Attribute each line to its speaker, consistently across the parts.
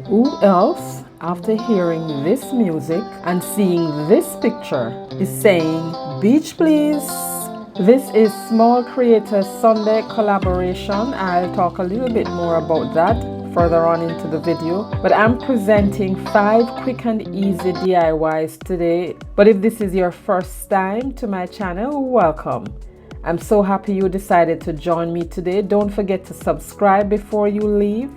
Speaker 1: Who else, after hearing this music and seeing this picture, is saying, "Beach please"? This is Small Creator Sunday collaboration. I'll talk a little bit more about that further on into the video, but I'm presenting 5 quick and easy DIYs today. But if this is your first time to my channel, welcome. I'm so happy you decided to join me today. Don't forget to subscribe before you leave.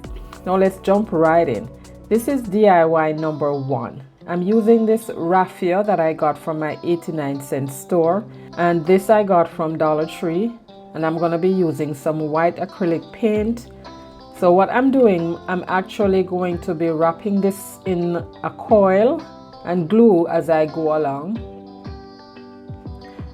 Speaker 1: Now let's jump right in. This is DIY number 1. I'm using this raffia that I got from my 89-cent store, and this I got from Dollar Tree, and I'm going to be using some white acrylic paint. So what I'm doing, I'm actually going to be wrapping this in a coil and glue as I go along.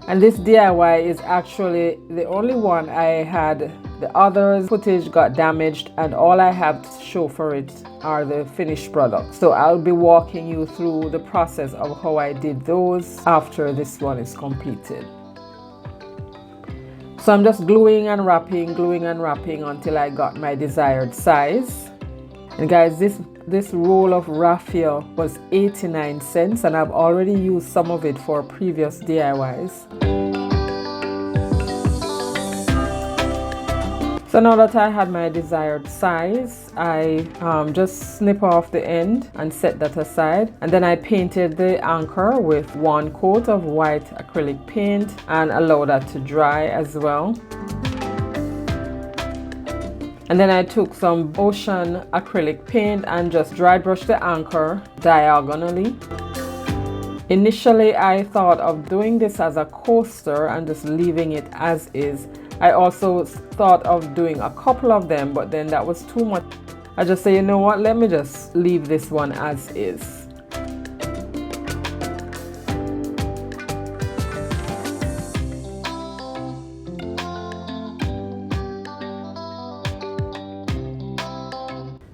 Speaker 1: And this DIY is actually the only one I had. The others footage got damaged, and all I have to show for it are the finished products. So I'll be walking you through the process of how I did those after this one is completed. So I'm just gluing and wrapping until I got my desired size. And guys, this roll of raffia was 89 cents, and I've already used some of it for previous DIYs. So now that I had my desired size, I just snip off the end and set that aside. And then I painted the anchor with 1 coat of white acrylic paint and allow that to dry as well. And then I took some ocean acrylic paint and just dry brushed the anchor diagonally. Initially, I thought of doing this as a coaster and just leaving it as is. I also thought of doing a couple of them, but then that was too much. I just say, you know what, let me just leave this one as is.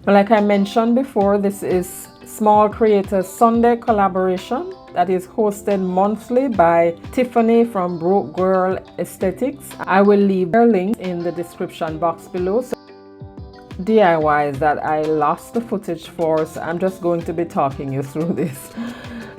Speaker 1: Like I mentioned before, this is Small Creator Sunday collaboration that is hosted monthly by Tiffany from Broke Girl Aesthetics. I will leave her link in the description box below. So DIYs that I lost the footage for, so I'm just going to be talking you through this.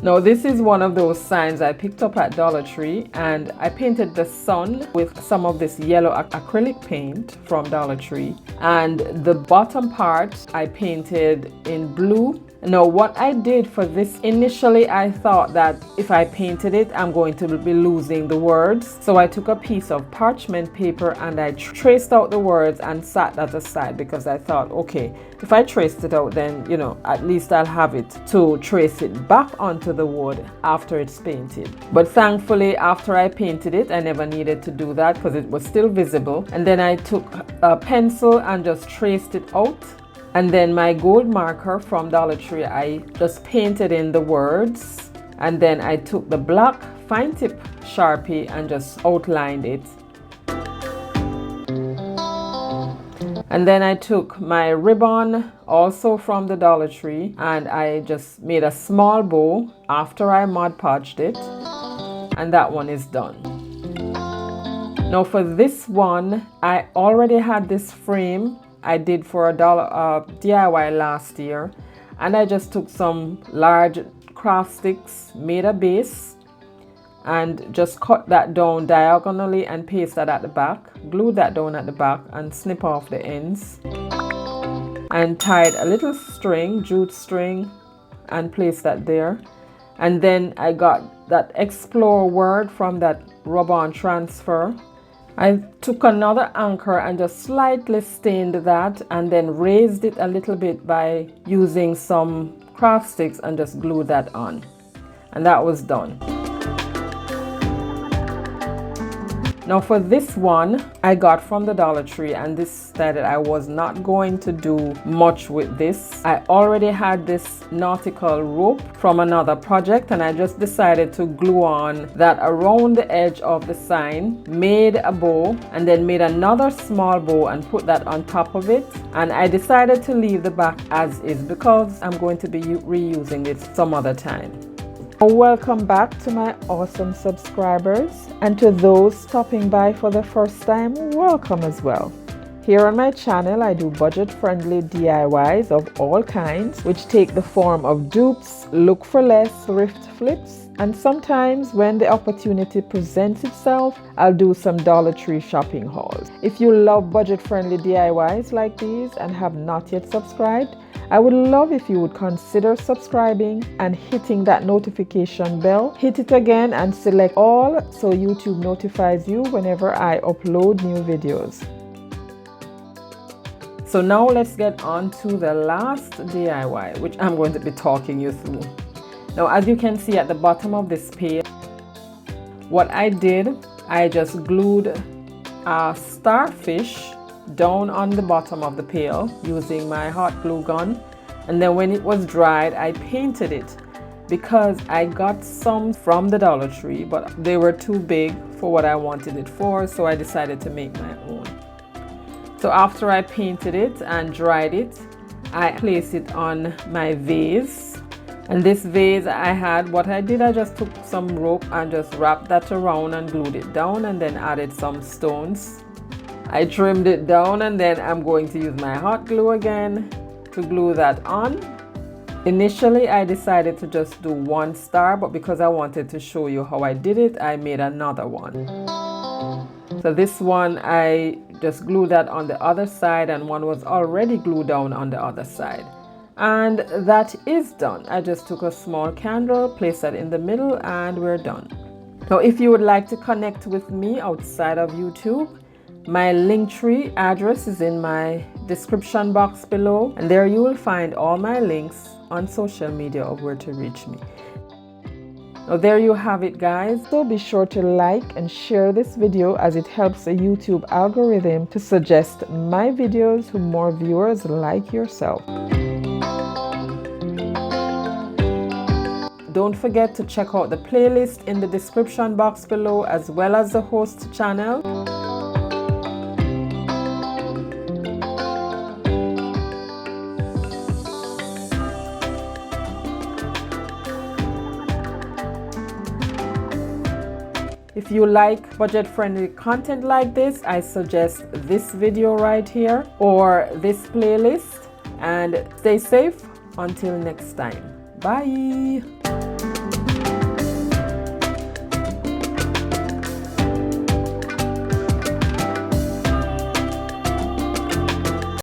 Speaker 1: Now this is one of those signs I picked up at Dollar Tree, and I painted the sun with some of this yellow acrylic paint from Dollar Tree, and the bottom part I painted in blue. Now what I did for this, initially I thought that if I painted it I'm going to be losing the words, so I took a piece of parchment paper and I traced out the words and sat that aside, because I thought, okay, if I traced it out, then you know, at least I'll have it to trace it back onto the wood after it's painted. But thankfully after I painted it I never needed to do that because it was still visible. And then I took a pencil and just traced it out. And then my gold marker from Dollar Tree, I just painted in the words. And then I took the black fine tip Sharpie and just outlined it. And then I took my ribbon, also from the Dollar Tree, and I just made a small bow after I Mod Podged it. And that one is done. Now for this one, I already had this frame I did for a DIY last year, and I just took some large craft sticks, made a base, and just cut that down diagonally and paste that at the back, glued that down at the back and snip off the ends, and tied a little string, jute string, and placed that there. And then I got that explore word from that rub-on transfer. I took another anchor and just slightly stained that, and then raised it a little bit by using some craft sticks and just glued that on. And that was done. Now for this one, I got from the Dollar Tree, and this decided I was not going to do much with this. I already had this nautical rope from another project, and I just decided to glue on that around the edge of the sign, made a bow, and then made another small bow and put that on top of it. And I decided to leave the back as is because I'm going to be reusing it some other time. Welcome back to my awesome subscribers, and to those stopping by for the first time, welcome as well. Here on my channel, I do budget-friendly DIYs of all kinds, which take the form of dupes, look for less, thrift flips, and sometimes when the opportunity presents itself, I'll do some Dollar Tree shopping hauls. If you love budget-friendly DIYs like these and have not yet subscribed, I would love if you would consider subscribing and hitting that notification bell. Hit it again and select all so YouTube notifies you whenever I upload new videos. So now let's get on to the last DIY, which I'm going to be talking you through. Now, as you can see at the bottom of this page, what I did, I just glued a starfish down on the bottom of the pail using my hot glue gun, and then when it was dried, I painted it because I got some from the Dollar Tree, but they were too big for what I wanted it for, so I decided to make my own. So after I painted it and dried it, I placed it on my vase. And this vase what I did, I just took some rope and just wrapped that around and glued it down, and then added some stones. I trimmed it down, and then I'm going to use my hot glue again to glue that on. Initially, I decided to just do one star, but because I wanted to show you how I did it, I made another one. So this one, I just glued that on the other side, and one was already glued down on the other side. And that is done. I just took a small candle, placed that in the middle, and we're done. Now, if you would like to connect with me outside of YouTube, my Linktree address is in my description box below, and there you will find all my links on social media of where to reach me. Now there you have it, guys. So be sure to like and share this video, as it helps the YouTube algorithm to suggest my videos to more viewers like yourself. Don't forget to check out the playlist in the description box below, as well as the host channel. If you like budget-friendly content like this, I suggest this video right here or this playlist. And stay safe until next time. Bye.